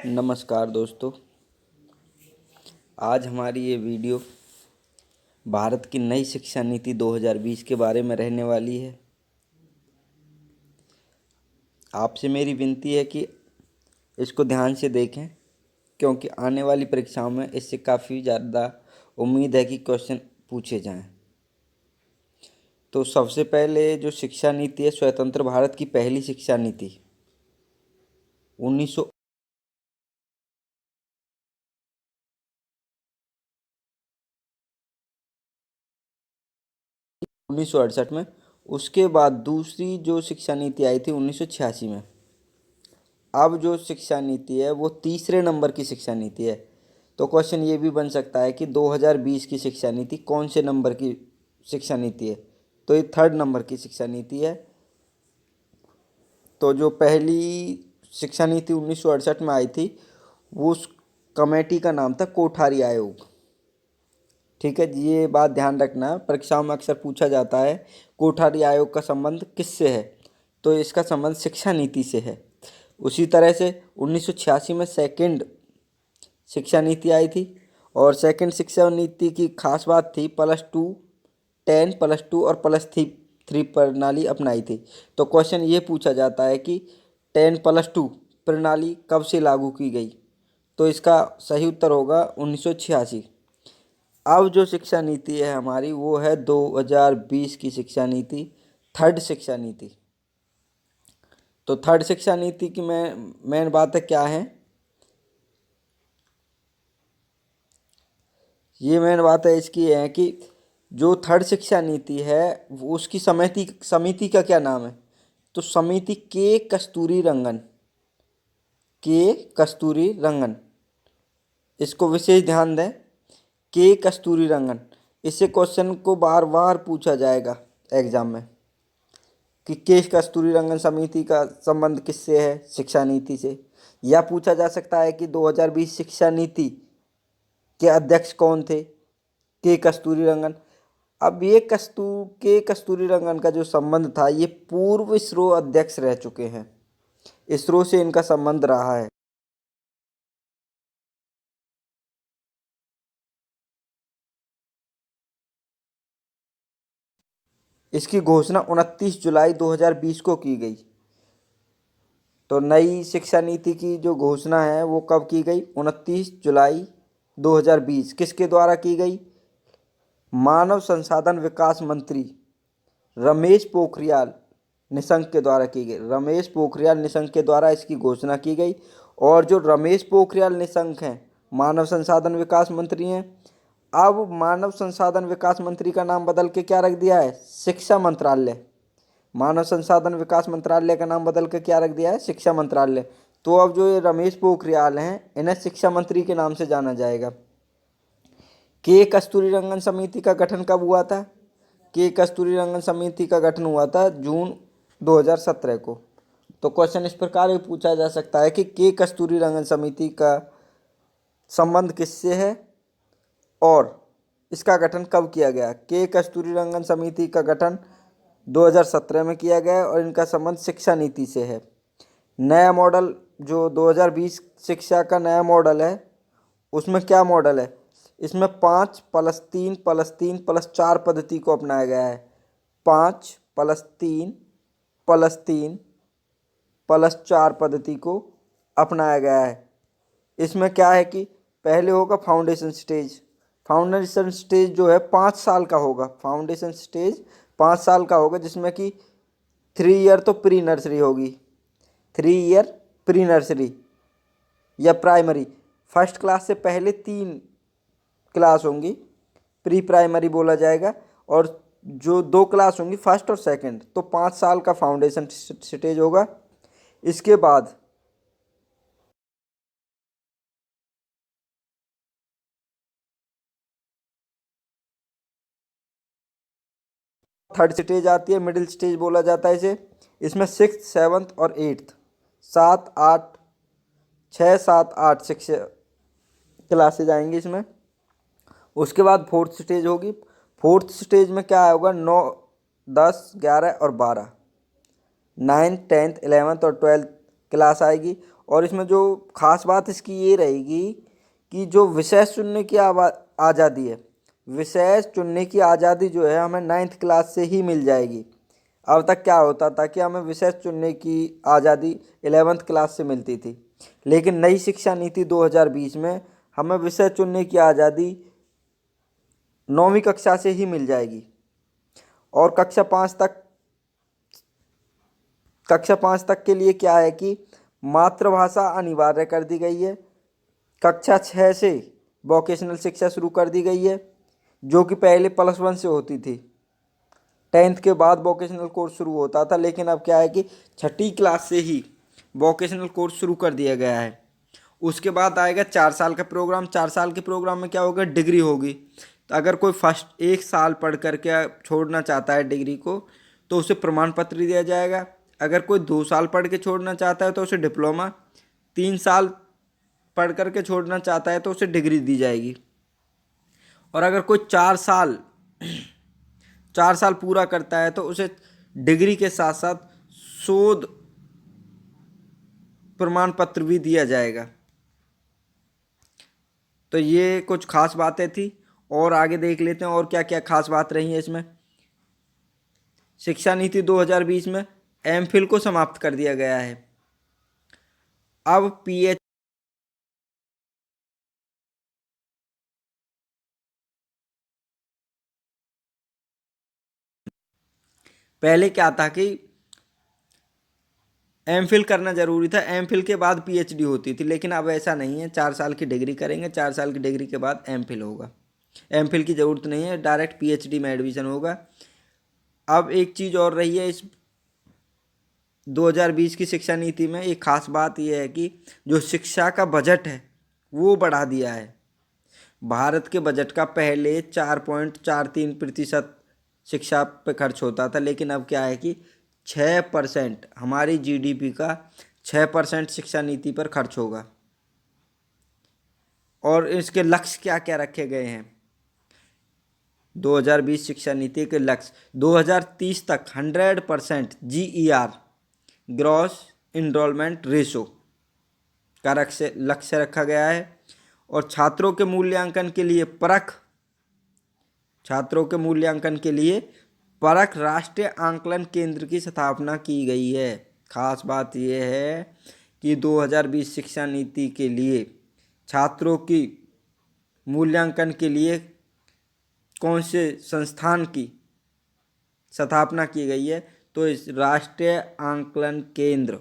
नमस्कार दोस्तों। आज हमारी ये वीडियो भारत की नई शिक्षा नीति 2020 के बारे में रहने वाली है। आपसे मेरी विनती है कि इसको ध्यान से देखें, क्योंकि आने वाली परीक्षाओं में इससे काफ़ी ज़्यादा उम्मीद है कि क्वेश्चन पूछे जाएं। तो सबसे पहले जो शिक्षा नीति है, स्वतंत्र भारत की पहली शिक्षा नीति 1968 में। उसके बाद दूसरी जो शिक्षा नीति आई थी 1986 में। अब जो शिक्षा नीति है वो तीसरे नंबर की शिक्षा नीति है। तो क्वेश्चन ये भी बन सकता है कि 2020 की शिक्षा नीति कौन से नंबर की शिक्षा नीति है। तो ये थर्ड नंबर की शिक्षा नीति है। तो जो पहली शिक्षा नीति 1968 में आई थी, वो उस कमेटी का नाम था कोठारी आयोग। ठीक है जी, ये बात ध्यान रखना, परीक्षाओं में अक्सर पूछा जाता है कोठारी आयोग का संबंध किससे है। तो इसका संबंध शिक्षा नीति से है। उसी तरह से 1986 में सेकंड शिक्षा नीति आई थी, और सेकंड शिक्षा नीति की खास बात थी +2, 10, +2 और +3 प्रणाली अपनाई थी। तो क्वेश्चन ये पूछा जाता है कि 10+2 प्रणाली कब से लागू की गई। तो इसका सही उत्तर होगा 1986। अब जो शिक्षा नीति है हमारी, वो है 2020 की शिक्षा नीति, थर्ड शिक्षा नीति। तो थर्ड शिक्षा नीति की मेन बातें क्या हैं, ये मेन बात है इसकी है कि जो थर्ड शिक्षा नीति है वो उसकी समिति का क्या नाम है। तो समिति के कस्तूरी रंगन, इसको विशेष ध्यान दें। के कस्तूरी रंगन, इससे क्वेश्चन को बार बार पूछा जाएगा एग्जाम में कि के कस्तूरी रंगन समिति का संबंध किससे है, शिक्षा नीति से। या पूछा जा सकता है कि 2020 शिक्षा नीति के अध्यक्ष कौन थे, के कस्तूरी रंगन। अब ये के कस्तूरी रंगन का जो संबंध था, ये पूर्व इसरो अध्यक्ष रह चुके हैं। इसरो से इनका संबंध रहा है। इसकी घोषणा 29 जुलाई 2020 को की गई। तो नई शिक्षा नीति की जो घोषणा है वो कब की गई, 29 जुलाई 2020। किसके द्वारा की गई, मानव संसाधन विकास मंत्री रमेश पोखरियाल निशंक के द्वारा की गई। रमेश पोखरियाल निशंक के द्वारा इसकी घोषणा की गई। और जो रमेश पोखरियाल निशंक हैं, मानव संसाधन विकास मंत्री हैं। अब मानव संसाधन विकास मंत्री का नाम बदल के क्या रख दिया है, शिक्षा मंत्रालय। मानव संसाधन विकास मंत्रालय का नाम बदल के क्या रख दिया है, शिक्षा मंत्रालय। तो अब जो ये रमेश पोखरियाल हैं, इन्हें शिक्षा मंत्री के नाम से जाना जाएगा। के कस्तूरी रंगन समिति का गठन कब हुआ था, के कस्तूरी रंगन समिति का गठन हुआ था जून 2017 को। तो क्वेश्चन इस प्रकार भी पूछा जा सकता है कि के कस्तूरी रंगन समिति का संबंध किससे है और इसका गठन कब किया गया। के कस्तूरी रंगन समिति का गठन 2017 में किया गया और इनका संबंध शिक्षा नीति से है। नया मॉडल जो 2020 शिक्षा का नया मॉडल है, उसमें क्या मॉडल है, इसमें 5+3+3+4 पद्धति को अपनाया गया है। 5+3+3+4 पद्धति को अपनाया गया है। इसमें क्या है कि पहले होगा फाउंडेशन स्टेज। फाउंडेशन स्टेज जो है 5 साल का होगा। फाउंडेशन स्टेज 5 साल का होगा, जिसमें कि 3 ईयर तो प्री नर्सरी होगी, 3 ईयर प्री नर्सरी या प्राइमरी। फर्स्ट क्लास से पहले 3 क्लास होंगी, प्री प्राइमरी बोला जाएगा। और जो 2 क्लास होंगी फर्स्ट और सेकंड। तो 5 साल का फाउंडेशन स्टेज होगा। इसके बाद थर्ड स्टेज आती है, मिडिल स्टेज बोला जाता है इसे। इसमें 6th 7th और 8th 7 8 6 7 8 शिक्षा क्लासेज आएंगी इसमें। उसके बाद फोर्थ स्टेज होगी। फोर्थ स्टेज में क्या होगा, 9 10 11 और 12, 9th 10th 11th और 12th क्लास आएगी। और इसमें जो खास बात इसकी ये रहेगी कि जो विषय चुनने की आज़ादी है, विषय चुनने की आज़ादी जो है हमें 9th क्लास से ही मिल जाएगी। अब तक क्या होता था कि हमें विषय चुनने की आज़ादी 11th क्लास से मिलती थी, लेकिन नई शिक्षा नीति 2020 में हमें विषय चुनने की आज़ादी 9वीं कक्षा से ही मिल जाएगी। और कक्षा 5 तक के लिए क्या है कि मातृभाषा अनिवार्य कर दी गई है। कक्षा 6 से वोकेशनल शिक्षा शुरू कर दी गई है, जो कि पहले +1 से होती थी। 10th के बाद वोकेशनल कोर्स शुरू होता था, लेकिन अब क्या है कि 6ठी क्लास से ही वोकेशनल कोर्स शुरू कर दिया गया है। उसके बाद आएगा 4 साल का प्रोग्राम। 4 साल के प्रोग्राम में क्या होगा, डिग्री होगी। तो अगर कोई फर्स्ट 1 साल पढ़ करके छोड़ना चाहता है डिग्री को, तो उसे प्रमाण पत्र दिया जाएगा। अगर कोई 2 साल पढ़ के छोड़ना चाहता है तो उसे डिप्लोमा, 3 साल पढ़ करके छोड़ना चाहता है तो उसे डिग्री दी जाएगी। और अगर कोई 4 साल पूरा करता है तो उसे डिग्री के साथ साथ शोध प्रमाण पत्र भी दिया जाएगा। तो ये कुछ खास बातें थी, और आगे देख लेते हैं और क्या क्या खास बात रही है इसमें। शिक्षा नीति 2020 में एमफिल को समाप्त कर दिया गया है। अब पीएच पहले क्या था कि एमफिल करना जरूरी था, एमफिल के बाद पीएचडी होती थी, लेकिन अब ऐसा नहीं है। 4 साल की डिग्री करेंगे, 4 साल की डिग्री के बाद एमफिल होगा। एमफिल की ज़रूरत नहीं है, डायरेक्ट पीएचडी में एडमिशन होगा। अब एक चीज़ और रही है इस 2020 की शिक्षा नीति में, एक खास बात यह है कि जो शिक्षा का बजट है वो बढ़ा दिया है। भारत के बजट का पहले 4.43% शिक्षा पे खर्च होता था, लेकिन अब क्या है कि 6%, हमारी जीडीपी का 6% शिक्षा नीति पर खर्च होगा। और इसके लक्ष्य क्या क्या रखे गए हैं 2020 शिक्षा नीति के लक्ष्य? 2030 तक 100% GER, ग्रॉस इनरोलमेंट रेशो का लक्ष्य रखा गया है। और छात्रों के मूल्यांकन के लिए परख राष्ट्रीय आंकलन केंद्र की स्थापना की गई है। खास बात यह है कि 2020 शिक्षा नीति के लिए छात्रों की मूल्यांकन के लिए कौन से संस्थान की स्थापना की गई है, तो इस राष्ट्रीय आंकलन केंद्र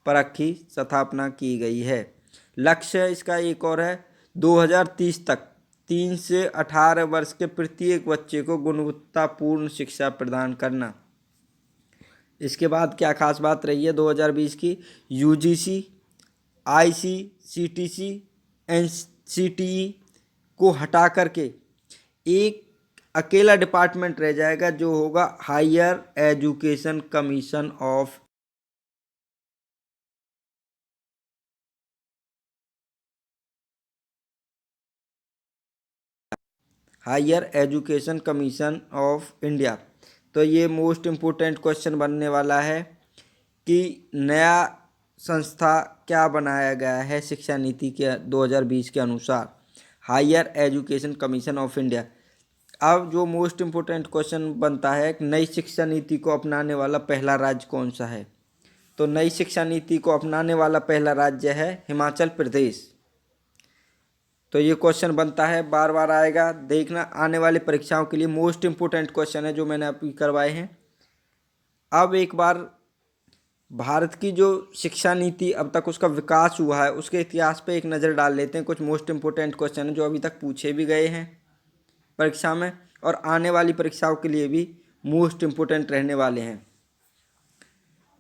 परख की स्थापना की गई है। लक्ष्य इसका एक और है, 2030 तक 3 से 18 वर्ष के प्रत्येक बच्चे को गुणवत्तापूर्ण शिक्षा प्रदान करना। इसके बाद क्या खास बात रही है 2020 की? यूजीसी, आईसीसीटीसी, एनसीटीई को हटा करके एक अकेला डिपार्टमेंट रह जाएगा, जो होगा higher education commission of India. तो ये मोस्ट इम्पोर्टेंट क्वेश्चन बनने वाला है कि नया संस्था क्या बनाया गया है शिक्षा नीति के 2020 के अनुसार, higher education commission of India. अब जो मोस्ट इम्पोर्टेंट क्वेश्चन बनता है, नई शिक्षा नीति को अपनाने वाला पहला राज्य कौन सा है? तो नई शिक्षा नीति को अपनाने वाला पहला राज्य है हिमाचल प्रदेश। तो ये क्वेश्चन बनता है, बार बार आएगा, देखना। आने वाली परीक्षाओं के लिए मोस्ट इम्पोर्टेंट क्वेश्चन है जो मैंने अभी करवाए हैं। अब एक बार भारत की जो शिक्षा नीति अब तक उसका विकास हुआ है उसके इतिहास पे एक नज़र डाल लेते हैं। कुछ मोस्ट इम्पोर्टेंट क्वेश्चन हैं जो अभी तक पूछे भी गए हैं परीक्षा में, और आने वाली परीक्षाओं के लिए भी मोस्ट इम्पोर्टेंट रहने वाले हैं।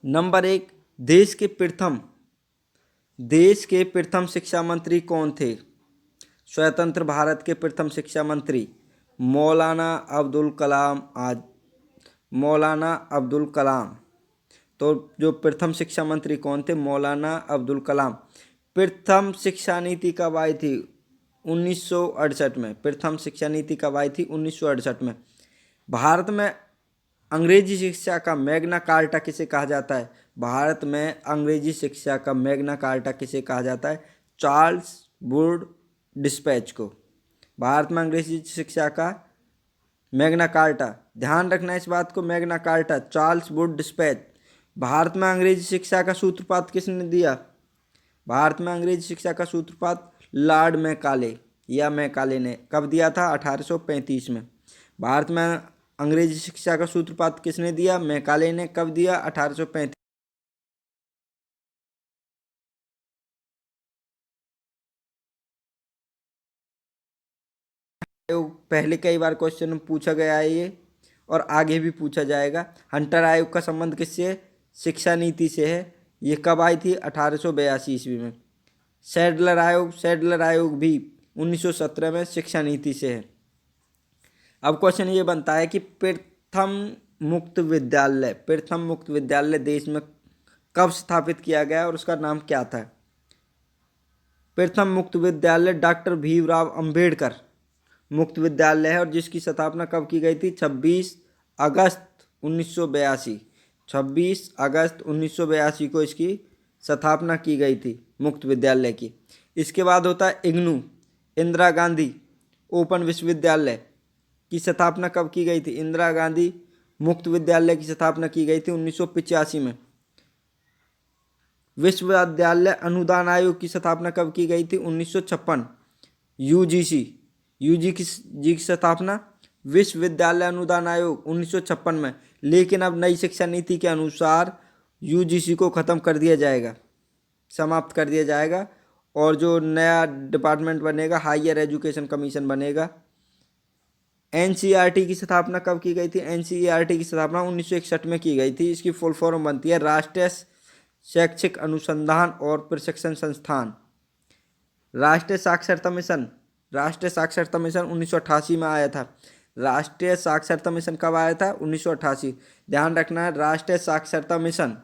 नंबर 1, देश के प्रथम शिक्षा मंत्री कौन थे? स्वतंत्र भारत के प्रथम शिक्षा मंत्री मौलाना अब्दुल कलाम। तो जो प्रथम शिक्षा मंत्री कौन थे? मौलाना अब्दुल कलाम। प्रथम शिक्षा नीति कब आई थी? 1968 में। प्रथम शिक्षा नीति कब आई थी? 1968 में। भारत में अंग्रेजी शिक्षा का मैग्ना कार्टा किसे कहा जाता है? भारत में अंग्रेजी शिक्षा का मैग्ना कार्टा किसे कहा जाता है? चार्ल्स वुड डिस्पैच को। भारत में अंग्रेजी शिक्षा का मैग्ना कार्टा, ध्यान रखना इस बात को, Magna carta Charles Wood dispatch. Bharat में अंग्रेजी शिक्षा का सूत्रपात किसने दिया? भारत में अंग्रेजी शिक्षा का सूत्रपात लॉर्ड मैकाले या मैकाले ने कब दिया था? 1835 में। भारत में अंग्रेजी शिक्षा का सूत्रपात किसने दिया? मैकाले ने। कब दिया? 1835। पहले कई बार क्वेश्चन पूछा गया है ये, और आगे भी पूछा जाएगा। हंटर आयोग का संबंध किससे है? शिक्षा नीति से है। ये कब आई थी? 1882 ईस्वी में। सैडलर आयोग भी 1917 में शिक्षा नीति से है। अब क्वेश्चन ये बनता है कि प्रथम मुक्त विद्यालय देश में कब स्थापित किया गया और उसका नाम क्या था? प्रथम मुक्त विद्यालय डॉक्टर भीमराव अंबेडकर मुक्त विद्यालय है, और जिसकी स्थापना कब की गई थी? 26 अगस्त 1982। 26 अगस्त 1982 को इसकी स्थापना की गई थी मुक्त विद्यालय की। इसके बाद होता है इग्नू, इंदिरा गांधी ओपन विश्वविद्यालय की स्थापना कब की गई थी? इंदिरा गांधी मुक्त विद्यालय की स्थापना की गई थी 1985 में। विश्वविद्यालय अनुदान आयोग की स्थापना कब की गई थी? 1956। यूजी की स्थापना विश्वविद्यालय अनुदान आयोग 1956 में। लेकिन अब नई शिक्षा नीति के अनुसार यूजीसी को ख़त्म कर दिया जाएगा, समाप्त कर दिया जाएगा, और जो नया डिपार्टमेंट बनेगा हायर एजुकेशन कमीशन बनेगा। एनसीईआरटी की स्थापना कब की गई थी? एनसीईआरटी की स्थापना 1961 में की गई थी। इसकी फुल फॉर्म बनती है राष्ट्रीय शैक्षिक अनुसंधान और प्रशिक्षण संस्थान। राष्ट्रीय साक्षरता मिशन 1988 में आया था। राष्ट्रीय साक्षरता मिशन कब आया था? 1988। ध्यान रखना है, राष्ट्रीय साक्षरता मिशन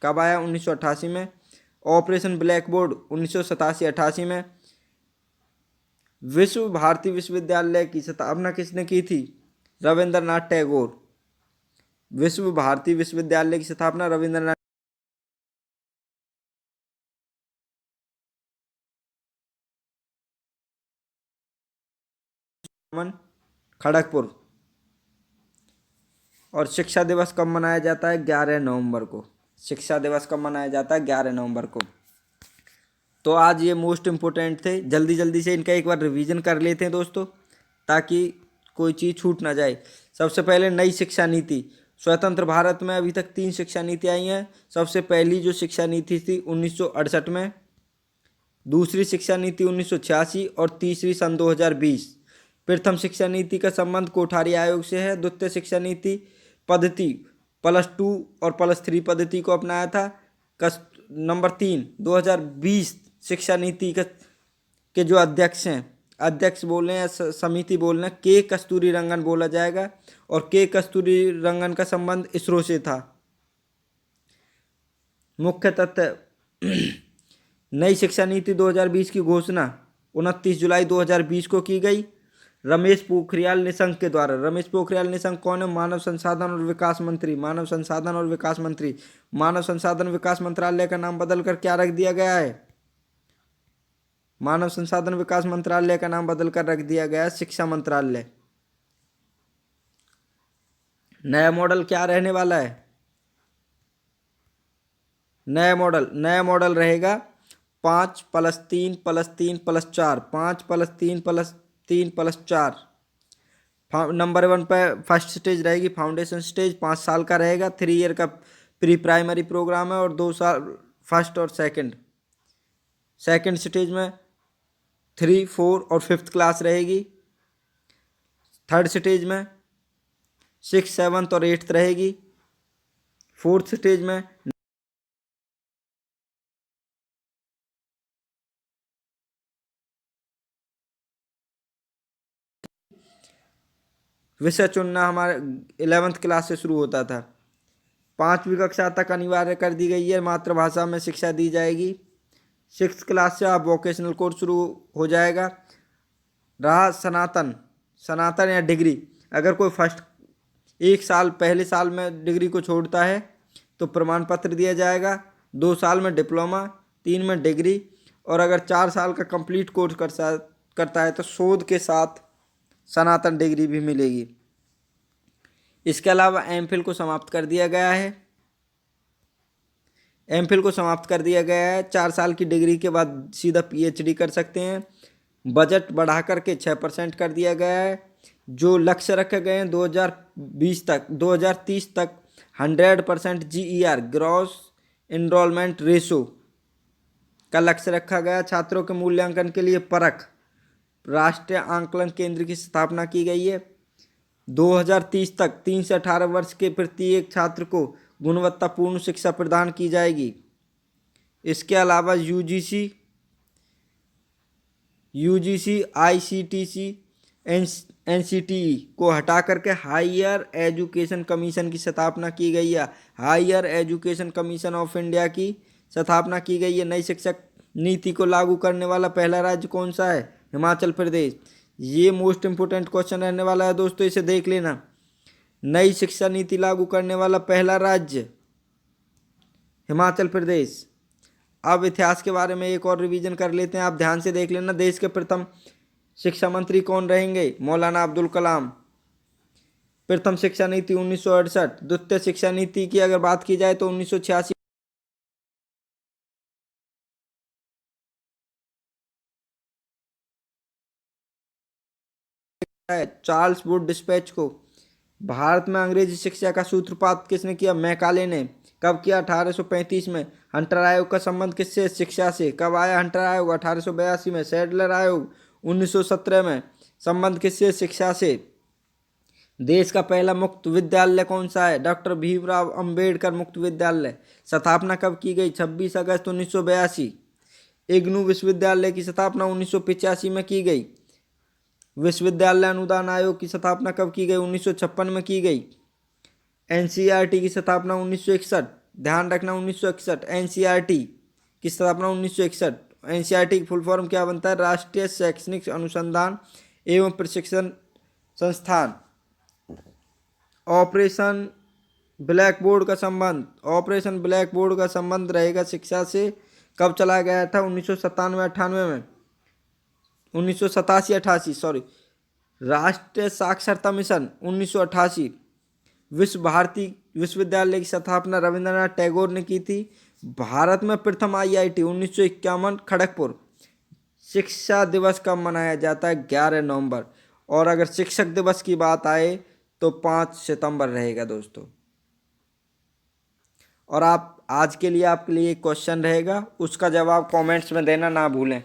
कब आया? 1988 में। ऑपरेशन ब्लैक बोर्ड 1987-88 में। विश्व भारती विश्वविद्यालय की स्थापना किसने की थी? रविंद्रनाथ टैगोर। विश्व भारती विश्वविद्यालय की स्थापना रविंद्रनाथ खड़गपुर। और शिक्षा दिवस कब मनाया जाता है? 11 नवंबर को। शिक्षा दिवस कब मनाया जाता है? 11 नवंबर को। तो आज ये मोस्ट इम्पोर्टेंट थे, जल्दी जल्दी से इनका एक बार रिवीजन कर लेते हैं दोस्तों, ताकि कोई चीज़ छूट ना जाए। सबसे पहले नई शिक्षा नीति। स्वतंत्र भारत में अभी तक 3 शिक्षा नीति आई हैं। सबसे पहली जो शिक्षा नीति थी 1968 में, दूसरी शिक्षा नीति 1986 और तीसरी सन 2020। प्रथम शिक्षा नीति का संबंध कोठारी आयोग से है। द्वितीय शिक्षा नीति पद्धति +2 और +3 पद्धति को अपनाया था। नंबर 3 2020 शिक्षा नीति के जो अध्यक्ष हैं, अध्यक्ष बोल रहे हैं, समिति बोल रहे हैं, के कस्तूरी रंगन बोला जाएगा, और के कस्तूरी रंगन का संबंध इसरो से था। मुख्य तथ्य, नई शिक्षा नीति 2020 की घोषणा 29 जुलाई 2020 को की गई रमेश पोखरियाल निशंक के द्वारा। रमेश पोखरियाल निशंक कौन है? मानव संसाधन और विकास मंत्री। मानव संसाधन विकास मंत्रालय का नाम बदलकर क्या रख दिया गया है? मानव संसाधन विकास मंत्रालय का नाम बदलकर रख दिया गया है शिक्षा मंत्रालय। नया मॉडल क्या रहने वाला है? नया मॉडल रहेगा 5+3+3+4। 5+3+3+4। नंबर 1 पर फर्स्ट स्टेज रहेगी फाउंडेशन स्टेज, 5 साल का रहेगा। 3 ईयर का प्री प्राइमरी प्रोग्राम है, और 2 साल फर्स्ट और सेकंड स्टेज में 3, 4 और 5th क्लास रहेगी। थर्ड स्टेज में 6, 7th और 8th रहेगी। 4th स्टेज में विषय चुनना हमारे 11th क्लास से शुरू होता था। 5वीं कक्षा तक अनिवार्य कर दी गई है, मातृभाषा में शिक्षा दी जाएगी। 6th क्लास से आप वोकेशनल कोर्स शुरू हो जाएगा। रहा सनातन या डिग्री, अगर कोई फर्स्ट 1 साल पहले साल में डिग्री को छोड़ता है तो प्रमाण पत्र दिया जाएगा, 2 साल में डिप्लोमा, 3 में डिग्री, और अगर 4 साल का कंप्लीट कोर्स करता है तो शोध के साथ सनातन डिग्री भी मिलेगी। इसके अलावा एमफिल को समाप्त कर दिया गया है। एमफिल को समाप्त कर दिया गया है। 4 साल की डिग्री के बाद सीधा पीएचडी कर सकते हैं। बजट बढ़ा करके 6% कर दिया गया है। जो लक्ष्य रखे गए हैं 2030 तक 100% GER ग्रॉस इनरोलमेंट रेशो का लक्ष्य रखा गया। छात्रों के मूल्यांकन के लिए परख राष्ट्रीय आंकलन केंद्र की स्थापना की गई है। 2030 तक 3 से 18 वर्ष के प्रत्येक छात्र को गुणवत्तापूर्ण शिक्षा प्रदान की जाएगी। इसके अलावा यूजीसी, ICTC, NCTE को हटा करके हायर एजुकेशन कमीशन की स्थापना की गई है। Higher education commission of India की स्थापना की गई है। नई शिक्षा नीति को लागू करने वाला पहला राज्य कौन सा है? हिमाचल प्रदेश। ये मोस्ट इंपोर्टेंट क्वेश्चन रहने वाला है दोस्तों, इसे देख लेना। नई शिक्षा नीति लागू करने वाला पहला राज्य हिमाचल प्रदेश। अब इतिहास के बारे में एक और रिवीजन कर लेते हैं, आप ध्यान से देख लेना। देश के प्रथम शिक्षा मंत्री कौन रहेंगे? मौलाना अब्दुल कलाम। प्रथम शिक्षा नीति 1968। द्वितीय शिक्षा नीति की अगर बात की जाए तो 1986। चार्ल्स वुड डिस्पैच को। भारत में अंग्रेजी शिक्षा का सूत्रपात किसने किया? मैकाले ने। कब किया? 1835 में। हंटर आयोग का संबंध किससे? शिक्षा से। कब आया हंटर आयोग? 1882 में। सैडलर आयोग 1917 में। संबंध किससे? शिक्षा से। देश का पहला मुक्त विद्यालय कौन सा है? डॉक्टर भीमराव अंबेडकर मुक्त विद्यालय। स्थापना कब की गई? 26 अगस्त 1982। इग्नू विश्वविद्यालय की स्थापना 1985 में की गई। विश्वविद्यालय अनुदान आयोग की स्थापना कब की गई? 1956 में की गई। एनसीईआरटी की स्थापना 1961। ध्यान रखना 1961। एनसीईआरटी की स्थापना 1961। एनसीईआरटी की फुल फॉर्म क्या बनता है? राष्ट्रीय शैक्षणिक अनुसंधान एवं प्रशिक्षण संस्थान। ऑपरेशन ब्लैक बोर्ड का संबंध। ऑपरेशन ब्लैक बोर्ड का संबंध रहेगा शिक्षा से। कब चलाया गया था? 1997-98 में। 1987-88 सॉरी। राष्ट्रीय साक्षरता मिशन 1988। विश्व भारती विश्वविद्यालय की स्थापना रविंद्रनाथ टैगोर ने की थी। भारत में प्रथम IIT 1951 खड़गपुर। शिक्षा दिवस कब मनाया जाता है? 11 नवंबर। और अगर शिक्षक दिवस की बात आए तो 5 सितंबर रहेगा दोस्तों। और आप आज के लिए आपके लिए एक क्वेश्चन रहेगा, उसका जवाब कमेंट्स में देना ना भूलें।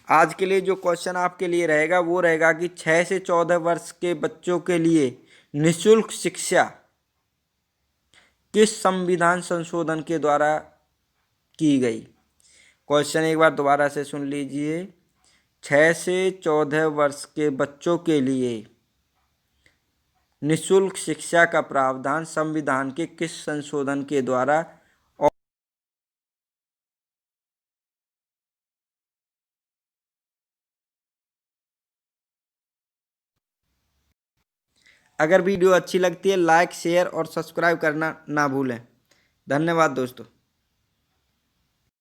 आज के लिए जो क्वेश्चन आपके लिए रहेगा वो रहेगा कि 6 से 14 वर्ष के बच्चों के लिए निःशुल्क शिक्षा किस संविधान संशोधन के द्वारा की गई? क्वेश्चन एक बार दोबारा से सुन लीजिए। 6 से 14 वर्ष के बच्चों के लिए निःशुल्क शिक्षा का प्रावधान संविधान के किस संशोधन के द्वारा? अगर वीडियो अच्छी लगती है लाइक शेयर और सब्सक्राइब करना ना भूलें। धन्यवाद दोस्तों।